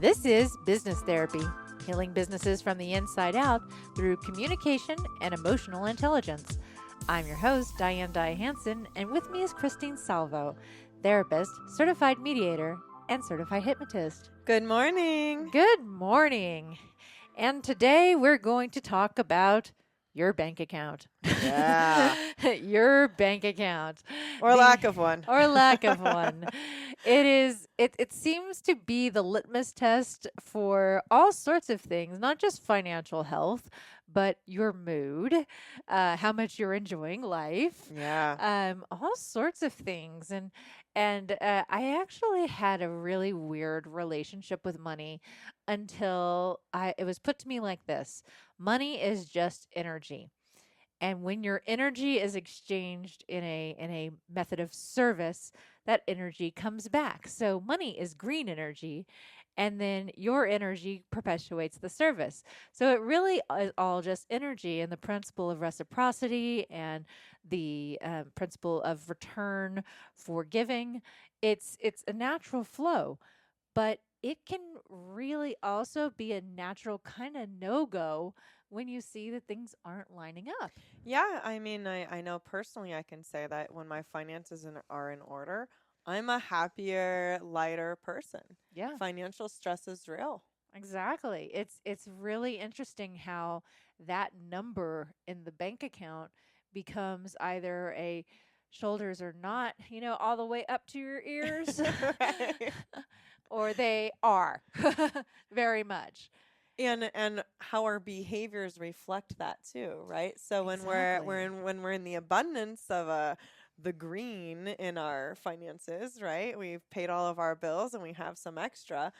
This is Business Therapy, healing businesses from the inside out through communication and emotional intelligence. I'm your host, Diane Hansen, and with me is Christine Salvo, therapist, certified mediator, and certified hypnotist. Good morning. Good morning. And today we're going to talk about your bank account. Yeah. Your bank account. Or lack of one. Or lack of one. It seems to be the litmus test for all sorts of things, not just financial health, but your mood, how much you're enjoying life. Yeah. All sorts of things. And I actually had a really weird relationship with money until it was put to me like this. Money is just energy. And when your energy is exchanged in a method of service, that energy comes back. So money is green energy, and then your energy perpetuates the service. So it really is all just energy, and the principle of reciprocity and the principle of return for giving. It's a natural flow, but it can really also be a natural kind of no-go when you see that things aren't lining up. Yeah. I mean, I know personally I can say that when my finances are in order, I'm a happier, lighter person. Yeah, Financial stress is real. exactly. It's really interesting how that number in the bank account becomes either a shoulders are not, all the way up to your ears, Right. or they are very much. And how our behaviors reflect that too, right? So when we're Exactly. when we're in the abundance of the green in our finances, right? We've paid all of our bills and we have some extra.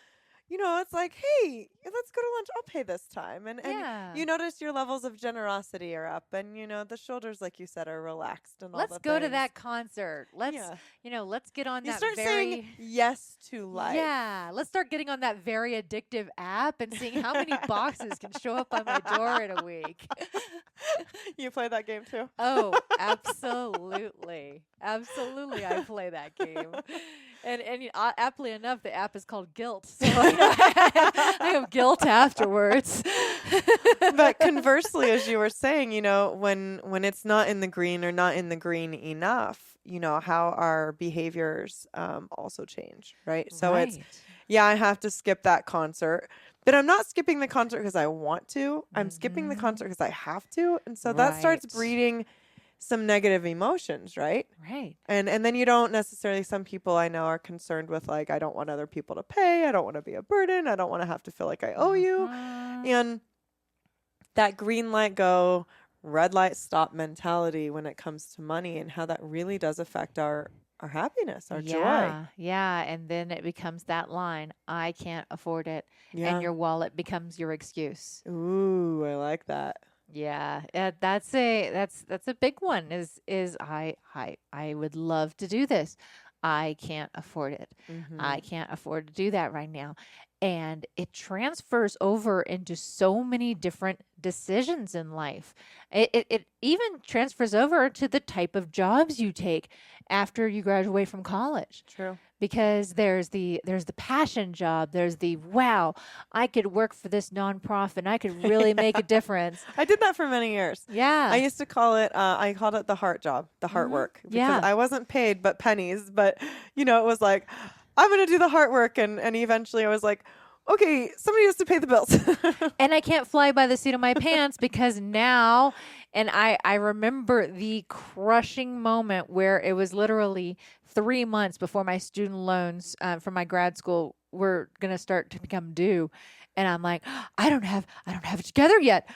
It's like, hey, let's go to lunch. I'll pay this time. And Yeah. you notice your levels of generosity are up, and the shoulders, like you said, are relaxed and all Let's the go to things. that concert. Let's, Yeah. let's get on You that start very saying yes to life. Yeah, let's start getting on that very addictive app and seeing how many boxes can show up on my door in a week. You play that game too? Oh, absolutely. Absolutely, I play that game. And aptly enough, the app is called Guilt. So I have guilt afterwards. But conversely, as you were saying, when it's not in the green or not in the green enough, how our behaviors also change, right? So Right. I have to skip that concert, but I'm not skipping the concert because I want to. I'm skipping the concert because I have to. And so that starts Right. breeding some negative emotions, right? Right. And then you don't necessarily, some people I know are concerned with, like, I don't want other people to pay. I don't want to be a burden. I don't want to have to feel like I owe you. And that green light go, red light stop mentality when it comes to money, and how that really does affect our happiness, our joy. Yeah. And then it becomes that line, I can't afford it. Yeah. And your wallet becomes your excuse. Ooh, I like that. Yeah, that's a big one. Is I would love to do this. I can't afford it. I can't afford to do that right now. And it transfers over into so many different decisions in life. It even transfers over to the type of jobs you take after you graduate from college. True. Because there's the passion job, there's the wow, I could work for this nonprofit and I could really make a difference. I did that for many years. Yeah. I used to call it, I called it the heart job, the heart work. Because Yeah. I wasn't paid but pennies, but, it was like, I'm going to do the heart work. And eventually I was like, okay, somebody has to pay the bills. And I can't fly by the seat of my pants because now, and I remember the crushing moment where it was literally 3 months before my student loans from my grad school were going to start to become due. And I'm like, I don't have it together yet.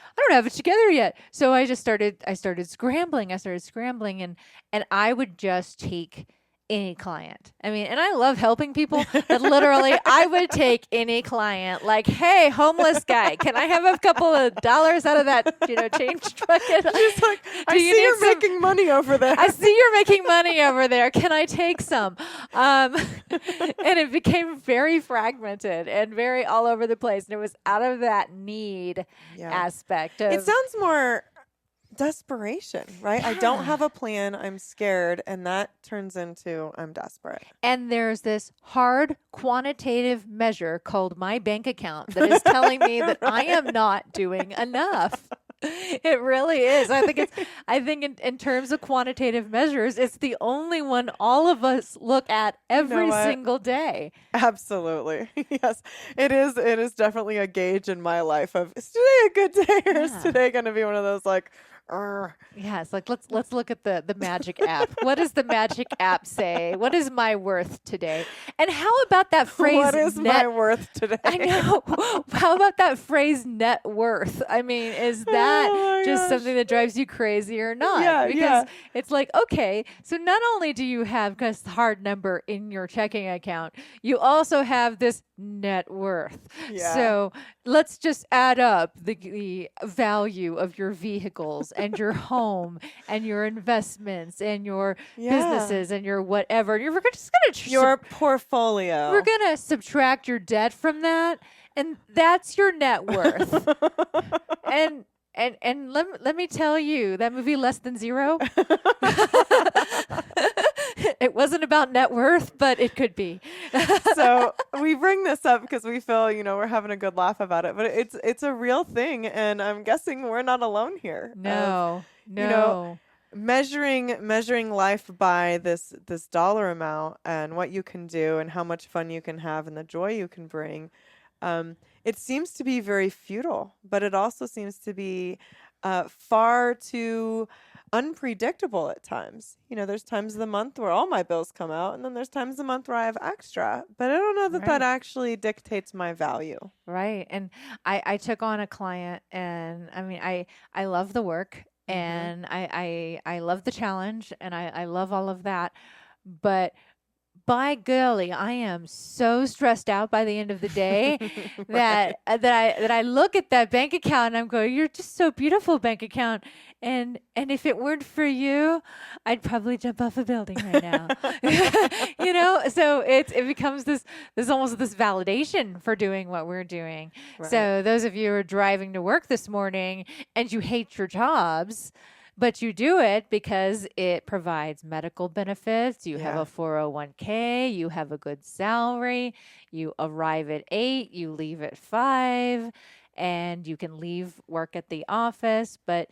So I started scrambling. And I would just take any client. I mean, and I love helping people, but literally I would take any client, like, hey, homeless guy, can I have a couple of dollars out of that, change bucket? She's like, I see you're making money over there. I see you're making money over there. Can I take some? And it became very fragmented and very all over the place. And it was out of that need aspect of, it sounds more desperation, right? I don't have a plan. I'm scared. And that turns into I'm desperate. And there's this hard quantitative measure called my bank account that is telling me that I am not doing enough. It really is. I think in terms of quantitative measures, it's the only one all of us look at every single day. Absolutely. Yes. It is definitely a gauge in my life of, is today a good day, or is today going to be one of those like, yeah, it's like let's look at the magic app. What does the magic app say? What is my worth today? And how about that phrase? What is my worth today? I know. How about that phrase net worth? I mean, is that just something that drives you crazy or not? Yeah, because it's like, okay, so not only do you have this hard number in your checking account, you also have this net worth. Yeah. So let's just add up the value of your vehicles and your home and your investments and your businesses and your whatever. We're just going to your portfolio. We're going to subtract your debt from that, and that's your net worth. and let me tell you, that movie Less Than Zero, it wasn't about net worth, but it could be. So we bring this up because we feel, we're having a good laugh about it, but it's a real thing, and I'm guessing we're not alone here. No. Measuring life by this dollar amount and what you can do and how much fun you can have and the joy you can bring. It seems to be very futile, but it also seems to be far too unpredictable at times. There's times of the month where all my bills come out, and then there's times of the month where I have extra, but I don't know that that actually dictates my value. Right. And I took on a client, and I mean, I love the work, and I love the challenge, and I love all of that, but by golly, I am so stressed out by the end of the day that I look at that bank account and I'm going, "You're just so beautiful, bank account." And if it weren't for you, I'd probably jump off a building right now. So it becomes this almost this validation for doing what we're doing. Right. So those of you who are driving to work this morning and you hate your jobs, but you do it because it provides medical benefits. You have a 401k, you have a good salary, you arrive at 8, you leave at 5, and you can leave work at the office, but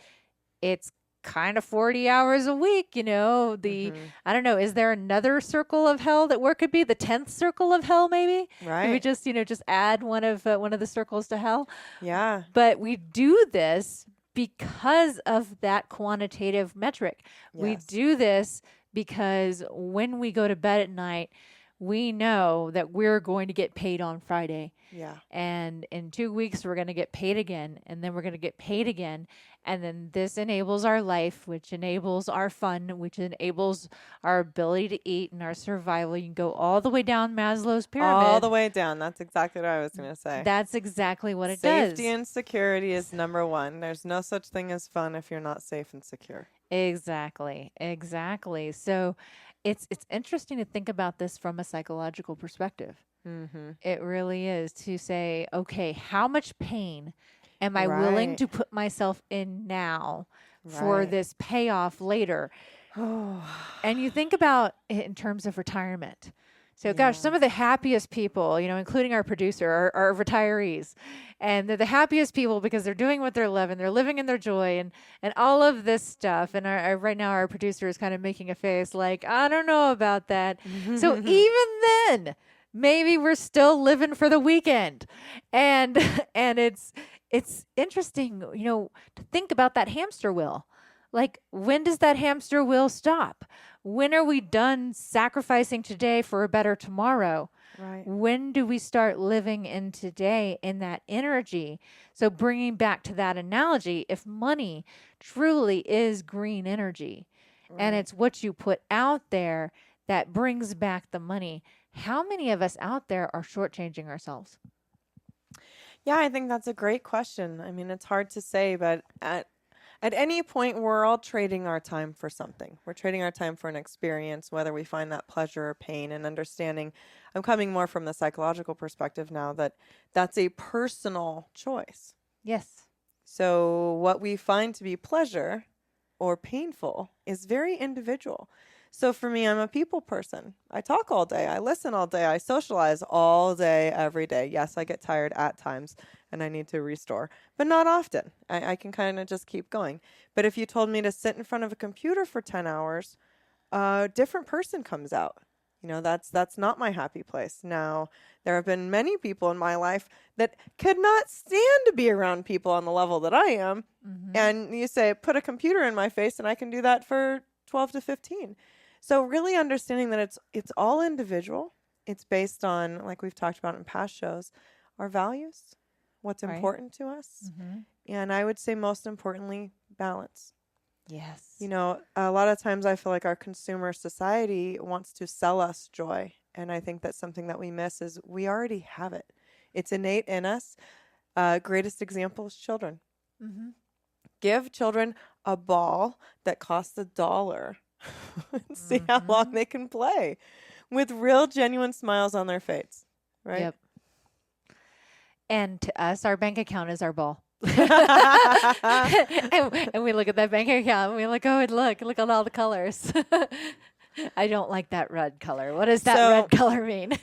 it's kind of 40 hours a week, I don't know, is there another circle of hell that work could be? The 10th circle of hell, maybe? Right. Could we just add one of the circles to hell? Yeah. But we do this because of that quantitative metric. Yes. We do this because when we go to bed at night, we know that we're going to get paid on Friday. Yeah. And in 2 weeks, we're going to get paid again. And then we're going to get paid again. And then this enables our life, which enables our fun, which enables our ability to eat and our survival. You can go all the way down Maslow's Pyramid. All the way down. That's exactly what I was going to say. That's exactly what it does. Safety and security is number one. There's no such thing as fun if you're not safe and secure. Exactly. So it's interesting to think about this from a psychological perspective. Mm-hmm. It really is, to say, okay, how much pain am I willing to put myself in now for this payoff later? And you think about it in terms of retirement. So, gosh, some of the happiest people, including our producer, are retirees. And they're the happiest people because they're doing what they're loving. They're living in their joy and all of this stuff. And right now our producer is kind of making a face like, I don't know about that. So even then, maybe we're still living for the weekend. And it's interesting, to think about that hamster wheel. Like, when does that hamster wheel stop? When are we done sacrificing today for a better tomorrow? Right. When do we start living in today in that energy? So bringing back to that analogy, if money truly is green energy, and it's what you put out there that brings back the money, how many of us out there are shortchanging ourselves? Yeah, I think that's a great question. I mean, it's hard to say, but at any point, we're all trading our time for something. We're trading our time for an experience, whether we find that pleasure or pain, and understanding. I'm coming more from the psychological perspective now that that's a personal choice. Yes. So what we find to be pleasure or painful is very individual. So for me, I'm a people person. I talk all day. I listen all day. I socialize all day, every day. Yes, I get tired at times and I need to restore, but not often. I can kind of just keep going. But if you told me to sit in front of a computer for 10 hours, a different person comes out. That's not my happy place. Now, there have been many people in my life that could not stand to be around people on the level that I am. Mm-hmm. And you say, put a computer in my face and I can do that for 12 to 15. So really understanding that it's all individual. It's based on, like we've talked about in past shows, our values, what's important to us. Mm-hmm. And I would say most importantly, balance. Yes. A lot of times I feel like our consumer society wants to sell us joy. And I think that's something that we miss is we already have it. It's innate in us. Greatest example is children. Mm-hmm. Give children a ball that costs $1 and see how long they can play with real, genuine smiles on their face. Right? Yep. And to us, our bank account is our ball. and we look at that bank account and we look, look at all the colors. I don't like that red color. What does that red color mean?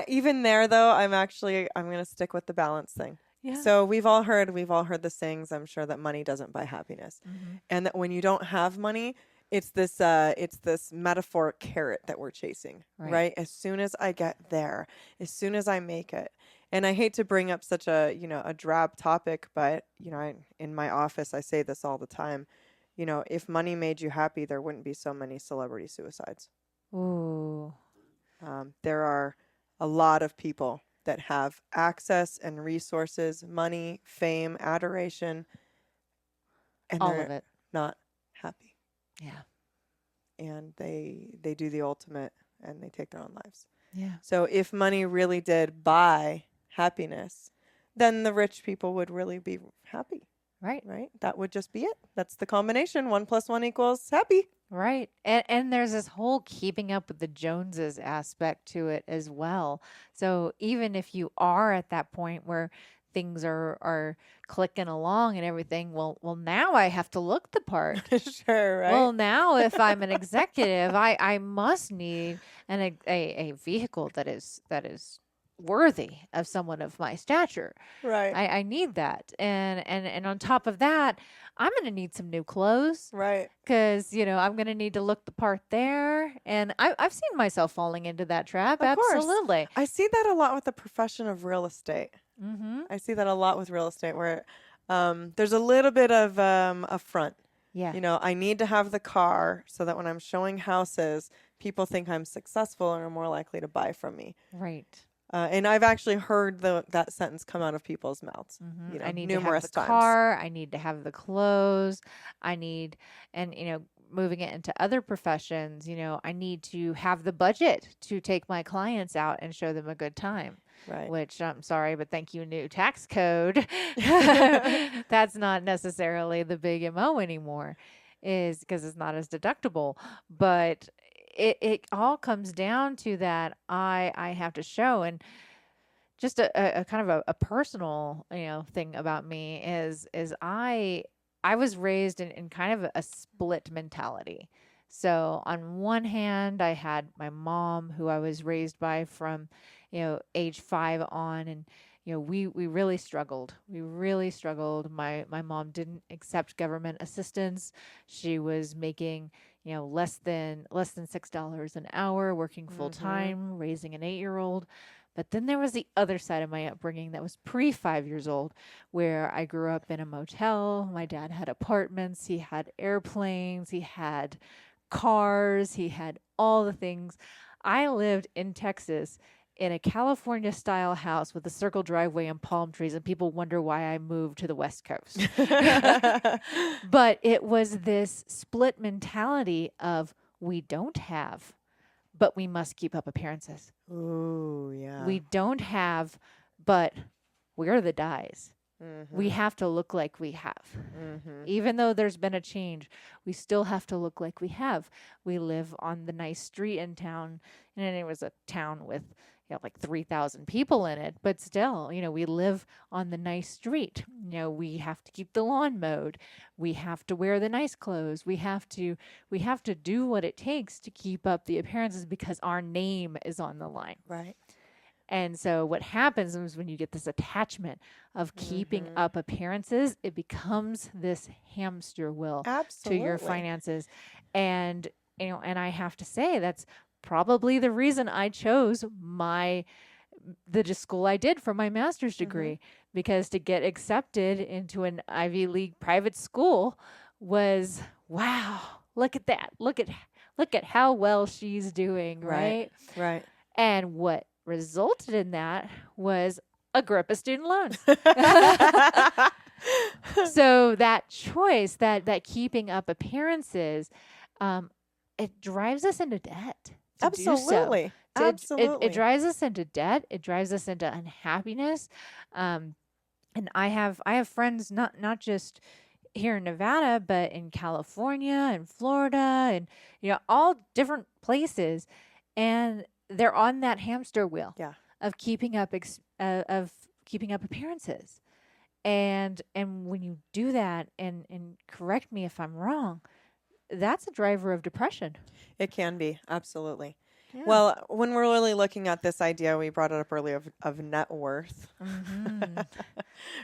Even there though, I'm going to stick with the balance thing. Yeah. So we've all heard the sayings, I'm sure, that money doesn't buy happiness. Mm-hmm. And that when you don't have money, it's this metaphoric carrot that we're chasing, right? As soon as I get there, as soon as I make it. And I hate to bring up such a drab topic, but, in my office, I say this all the time. If money made you happy, there wouldn't be so many celebrity suicides. Ooh. There are a lot of people that have access and resources, money, fame, adoration, and all of it not happy. Yeah. And they do the ultimate and they take their own lives. Yeah. So if money really did buy happiness, then the rich people would really be happy. Right. That would just be it. That's the combination. 1 + 1 = happy. Right. And there's this whole keeping up with the Joneses aspect to it as well. So even if you are at that point where things are clicking along and everything, well, now I have to look the part. Sure, right? Well, now if I'm an executive, I must need a vehicle that is worthy of someone of my stature. Right. I need that. And on top of that, I'm going to need some new clothes. Right. Because, I'm going to need to look the part there. And I've seen myself falling into that trap. Of Absolutely. Course. I see that a lot with the profession of real estate. Mm-hmm. I see that a lot with real estate where there's a little bit of a front. Yeah. I need to have the car so that when I'm showing houses, people think I'm successful and are more likely to buy from me. Right. And I've actually heard that sentence come out of people's mouths. Mm-hmm. I need numerous to have the times. car. I need to have the clothes. Moving it into other professions, I need to have the budget to take my clients out and show them a good time. Right. Which I'm sorry, but thank you, new tax code. That's not necessarily the big MO anymore, is because it's not as deductible. But it all comes down to that I have to show. And just a kind of a personal thing about me is I was raised in kind of a split mentality. So on one hand, I had my mom, who I was raised by from age 5 on, and we really struggled. We really struggled. My mom didn't accept government assistance. She was making less than $6 an hour, working full time, raising an 8-year-old. But then there was the other side of my upbringing that was pre-5 years old, where I grew up in a motel. My dad had apartments. He had airplanes. He had cars. He had all the things. I lived in Texas in a California-style house with a circle driveway and palm trees, and people wonder why I moved to the West Coast. But it was this split mentality of we don't have, but we must keep up appearances. Ooh, yeah. We don't have, but we're the dies. Mm-hmm. We have to look like we have. Mm-hmm. Even though there's been a change, we still have to look like we have. We live on the nice street in town, and it was a town with, like 3,000 people in it, but still, we live on the nice street. We have to keep the lawn mowed. We have to wear the nice clothes. We have to do what it takes to keep up the appearances because our name is on the line. Right. And so what happens is when you get this attachment of keeping up appearances, it becomes this hamster wheel to your Absolutely. finances. And and I have to say that's probably the reason I chose the school I did for my master's degree, because to get accepted into an Ivy League private school was, wow, look at that. Look at how well she's doing, right? Right. And what resulted in that was a grip of student loans. So that choice, that keeping up appearances, it drives us into debt to do so. Absolutely. Absolutely. It drives us into debt. It drives us into unhappiness. And I have friends not just here in Nevada, but in California and Florida and all different places, and they're on that hamster wheel Yeah. of keeping up appearances. And when you do that, and correct me if I'm wrong, that's a driver of depression. It can be. Absolutely. Yeah. Well, when we're really looking at this idea, we brought it up earlier of net worth,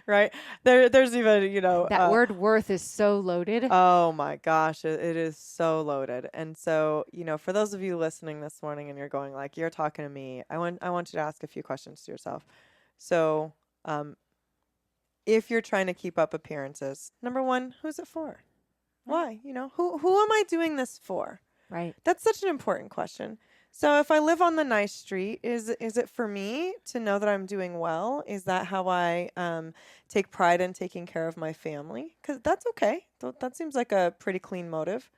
right? There's even, that word worth is so loaded. Oh my gosh, it is so loaded. And so, for those of you listening this morning and you're going like, you're talking to me, I want you to ask a few questions to yourself. So, if you're trying to keep up appearances, number one, who's it for? Why? Who am I doing this for? Right. That's such an important question. So if I live on the nice street, is it for me to know that I'm doing well? Is that how I take pride in taking care of my family? Because that's okay. That seems like a pretty clean motive,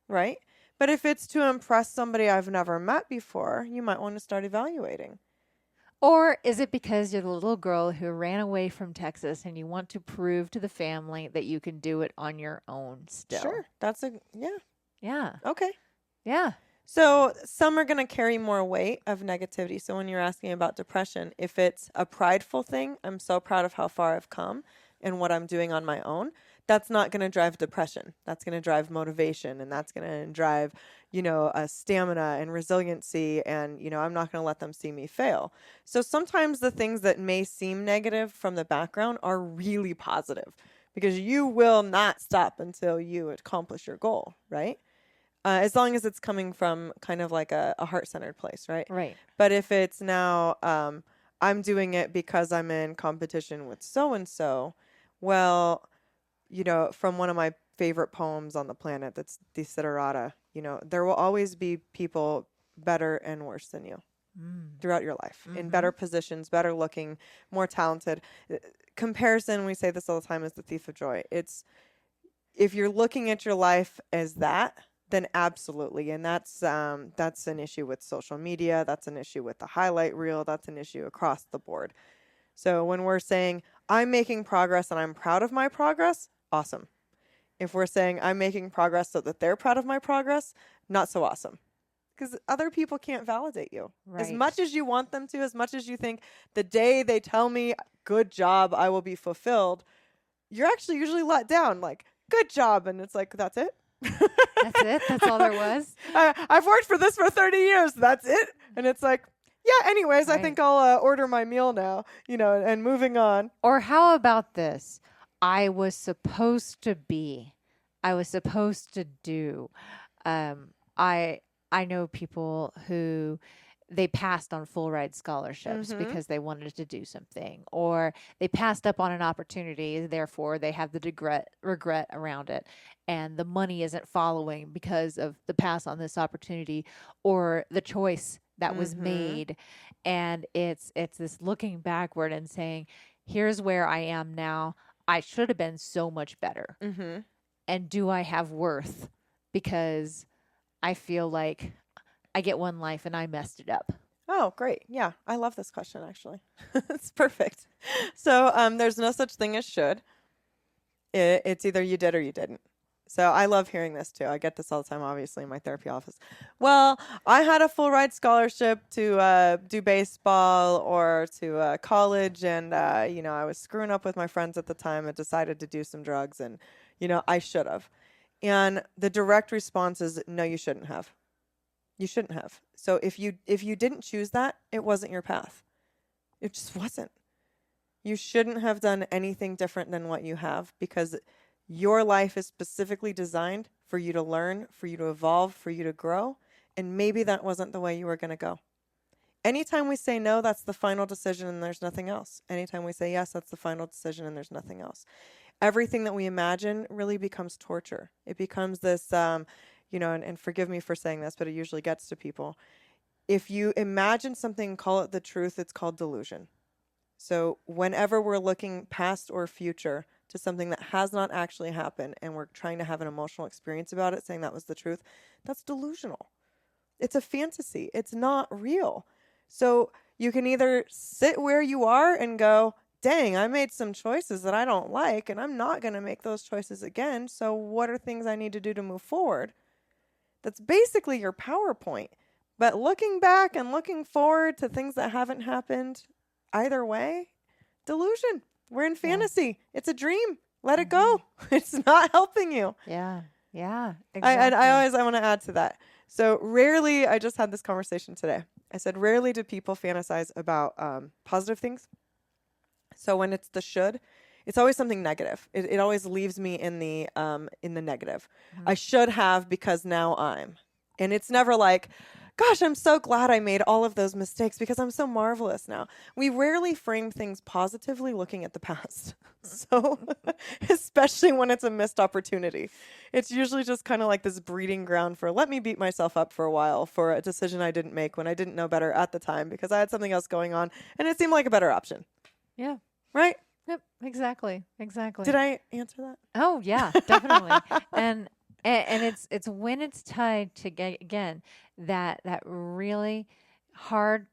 right? But if it's to impress somebody I've never met before, you might want to start evaluating. Or is it because you're the little girl who ran away from Texas and you want to prove to the family that you can do it on your own still? Sure. Yeah. Yeah. Okay. Yeah. So some are going to carry more weight of negativity. So when you're asking about depression, if it's a prideful thing, I'm so proud of how far I've come and what I'm doing on my own, that's not going to drive depression. That's going to drive motivation, and that's going to drive, a stamina and resiliency, and, I'm not going to let them see me fail. So sometimes the things that may seem negative from the background are really positive because you will not stop until you accomplish your goal, right? As long as it's coming from kind of like a heart-centered place, right? Right. But if it's now, I'm doing it because I'm in competition with so-and-so, well, from one of my favorite poems on the planet, that's Desiderata, there will always be people better and worse than you throughout your life, in better positions, better looking, more talented. Comparison, we say this all the time, is the thief of joy. It's, if you're looking at your life as that, then absolutely. And that's an issue with social media. That's an issue with the highlight reel. That's an issue across the board. So when we're saying, I'm making progress and I'm proud of my progress, awesome. If we're saying, I'm making progress so that they're proud of my progress, not so awesome. Because other people can't validate you. Right. As much as you want them to, as much as you think the day they tell me, good job, I will be fulfilled, you're actually usually let down, like, good job. And it's like, that's it? That's it? That's all there was? I've worked for this for 30 years. That's it? And it's like, yeah, anyways, right. I think I'll order my meal now, and moving on. Or how about this? I was supposed to be. I was supposed to do. I know people who they passed on full ride scholarships because they wanted to do something, or they passed up on an opportunity, therefore they have the regret around it, and the money isn't following because of the pass on this opportunity or the choice that was made. And it's this looking backward and saying, here's where I am now. I should have been so much better. And do I have worth? Because I feel like I get one life and I messed it up. Oh, great. Yeah, I love this question, actually. It's perfect. So there's no such thing as should. It's either you did or you didn't. So I love hearing this too. I get this all the time, obviously, in my therapy office. Well, I had a full ride scholarship to do baseball or to college, and I was screwing up with my friends at the time and decided to do some drugs, and I should have. And the direct response is, no, you shouldn't have. You shouldn't have. So if you didn't choose that, it wasn't your path. It just wasn't. You shouldn't have done anything different than what you have, because your life is specifically designed for you to learn, for you to evolve, for you to grow. And maybe that wasn't the way you were going to go. Anytime we say no, that's the final decision and there's nothing else. Anytime we say yes, that's the final decision and there's nothing else. Everything that we imagine really becomes torture. It becomes this, and forgive me for saying this, but it usually gets to people. If you imagine something, call it the truth, it's called delusion. So whenever we're looking past or future to something that has not actually happened and we're trying to have an emotional experience about it, saying that was the truth, that's delusional. It's a fantasy. It's not real. So you can either sit where you are and go, dang, I made some choices that I don't like, and I'm not going to make those choices again. So what are things I need to do to move forward? That's basically your PowerPoint. But looking back and looking forward to things that haven't happened, either way, delusion. We're in fantasy. Yeah. It's a dream. Let it go. It's not helping you. Yeah. Yeah. Exactly. I want to add to that. So rarely, I just had this conversation today. I said, rarely do people fantasize about positive things. So when it's the should, it's always something negative. It always leaves me in the negative. I should have because now I'm. And it's never like, gosh, I'm so glad I made all of those mistakes because I'm so marvelous now. We rarely frame things positively looking at the past. So, especially when it's a missed opportunity. It's usually just kind of like this breeding ground for let me beat myself up for a while for a decision I didn't make when I didn't know better at the time because I had something else going on and it seemed like a better option. Yeah. Right? Yep. Exactly. Did I answer that? Oh, yeah, definitely. and it's when it's tied to, again, that really hard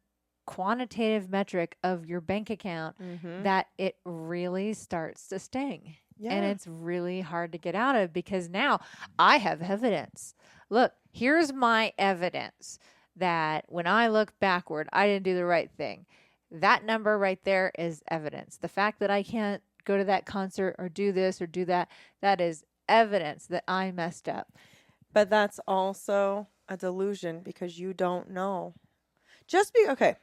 quantitative metric of your bank account that it really starts to sting. Yeah. And it's really hard to get out of because now I have evidence. Look, here's my evidence that when I look backward, I didn't do the right thing. That number right there is evidence. The fact that I can't go to that concert or do this or do that, that is evidence that I messed up. But that's also a delusion because you don't know. Okay.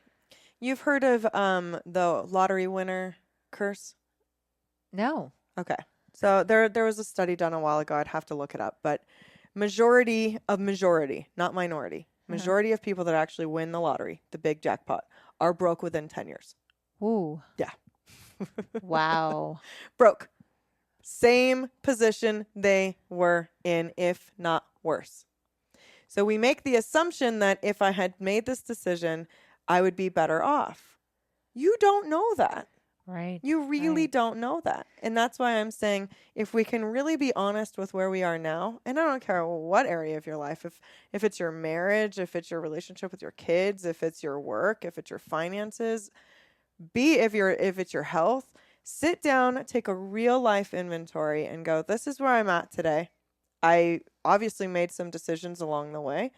You've heard of the lottery winner curse? No. Okay. So there was a study done a while ago. I'd have to look it up. But majority, not minority, majority of people that actually win the lottery, the big jackpot, are broke within 10 years. Ooh. Yeah. Wow. Broke. Same position they were in, if not worse. So we make the assumption that if I had made this decision, I would be better off. You don't know that. Right. You really don't know that. And that's why I'm saying if we can really be honest with where we are now, and I don't care what area of your life, if it's your marriage, if it's your relationship with your kids, if it's your work, if it's your finances, if it's your health, sit down, take a real life inventory and go, this is where I'm at today. I obviously made some decisions along the way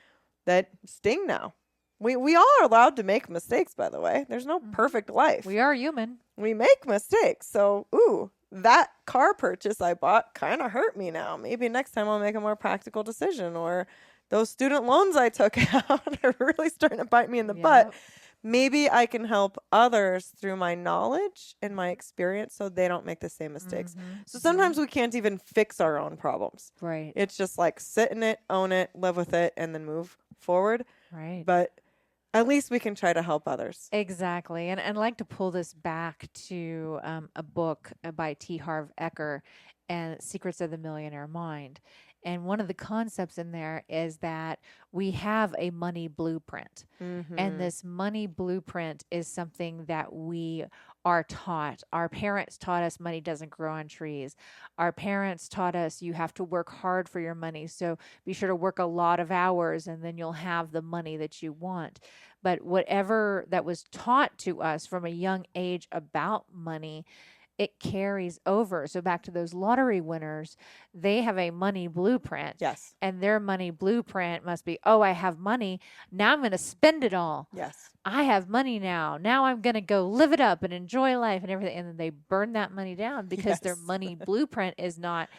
that sting now. We all are allowed to make mistakes, by the way. There's no perfect life. We are human. We make mistakes. So, that car purchase I bought kind of hurt me now. Maybe next time I'll make a more practical decision. Or those student loans I took out are really starting to bite me in the butt. Maybe I can help others through my knowledge and my experience so they don't make the same mistakes. So sometimes we can't even fix our own problems. Right. It's just like sit in it, own it, live with it, and then move forward. Right. But at least we can try to help others. Exactly. And I'd like to pull this back to a book by T. Harv Eker and Secrets of the Millionaire Mind. And one of the concepts in there is that we have a money blueprint. And this money blueprint is something that we are taught. Our parents taught us money doesn't grow on trees. Our parents taught us you have to work hard for your money. So be sure to work a lot of hours and then you'll have the money that you want. But whatever that was taught to us from a young age about money, it carries over. So back to those lottery winners, they have a money blueprint. Yes. And their money blueprint must be, oh, I have money. Now I'm going to spend it all. Yes. I have money now. Now I'm going to go live it up and enjoy life and everything. And then they burn that money down because their Yes. money blueprint is not,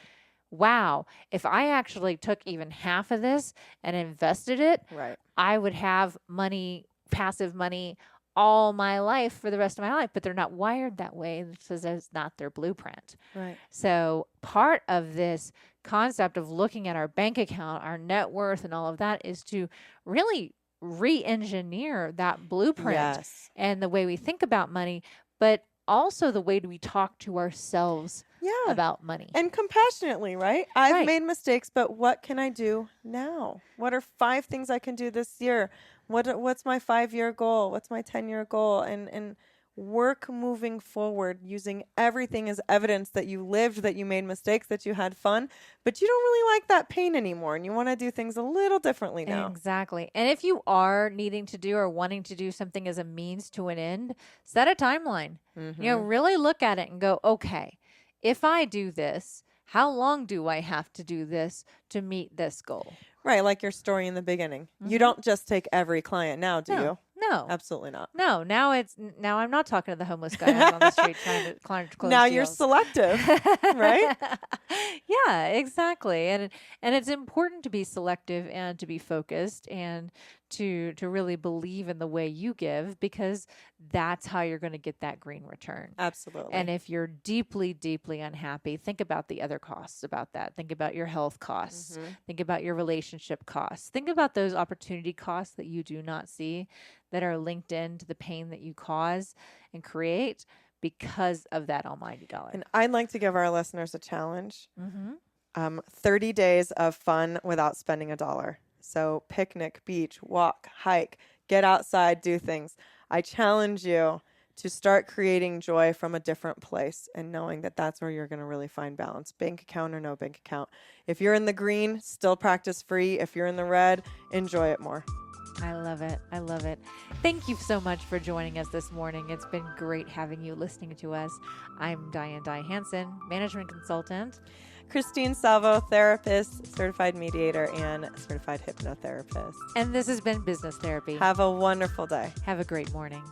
wow, if I actually took even half of this and invested it, Right. I would have money, passive money all my life for the rest of my life. But they're not wired that way because that's not their blueprint. Right. So part of this concept of looking at our bank account, our net worth and all of that is to really re-engineer that blueprint Yes. and the way we think about money, but also the way we talk to ourselves Yeah. about money. And compassionately, right? I've Right. made mistakes, but what can I do now? What are 5 things I can do this year? What's my 5-year goal? What's my 10-year goal? And work moving forward using everything as evidence that you lived, that you made mistakes, that you had fun, but you don't really like that pain anymore and you want to do things a little differently now. Exactly. And if you are needing to do or wanting to do something as a means to an end, set a timeline. Mm-hmm. You know, really look at it and go, okay, if I do this, how long do I have to do this to meet this goal? Right, like your story in the beginning. Mm-hmm. You don't just take every client now, do you? No. Absolutely not. No, now I'm not talking to the homeless guy out on the street trying to close Now deals. you're selective, right? Yeah, exactly. And it's important to be selective and to be focused and to really believe in the way you give, because that's how you're going to get that green return. Absolutely. And if you're deeply, deeply unhappy, think about the other costs about that. Think about your health costs. Mm-hmm. Think about your relationship costs. Think about those opportunity costs that you do not see that are linked into the pain that you cause and create because of that almighty dollar. And I'd like to give our listeners a challenge. Mm-hmm. 30 days of fun without spending $1. So picnic, beach, walk, hike, get outside, do things. I challenge you to start creating joy from a different place and knowing that that's where you're going to really find balance. Bank account or no bank account. If you're in the green, still practice free. If you're in the red, enjoy it more. I love it. I love it. Thank you so much for joining us this morning. It's been great having you listening to us. I'm Diane Hansen, management consultant. Christine Salvo, therapist, certified mediator, and certified hypnotherapist. And this has been Business Therapy. Have a wonderful day. Have a great morning.